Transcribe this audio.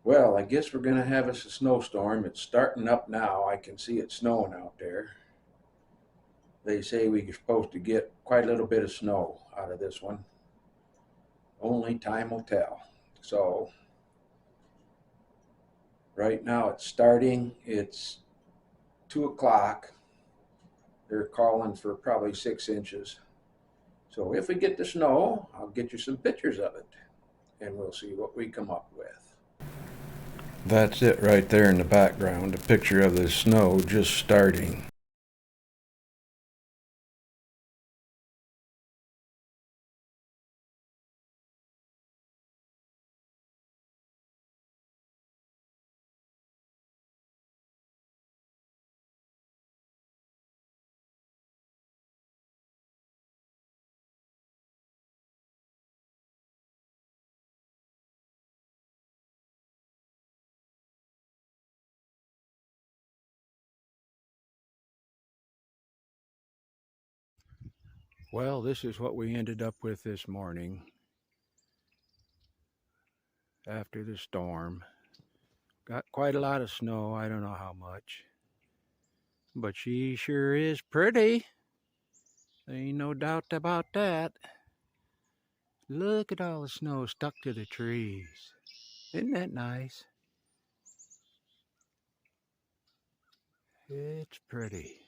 Well, I guess we're gonna have us a snowstorm. It's starting up now. I can see it snowing out there. They say we're supposed to get quite a little bit of snow out of this one. Only time will tell. So right now it's starting. It's 2 o'clock. They're calling for probably 6 inches. So if we get the snow, I'll get you some pictures of it and we'll see what we come up with. That's it right there in the background, a picture of the snow just starting. Well, this is what we ended up with this morning after the storm. Got quite a lot of snow, I don't know how much. But she sure is pretty. Ain't no doubt about that. Look at all the snow stuck to the trees. Isn't that nice? It's pretty.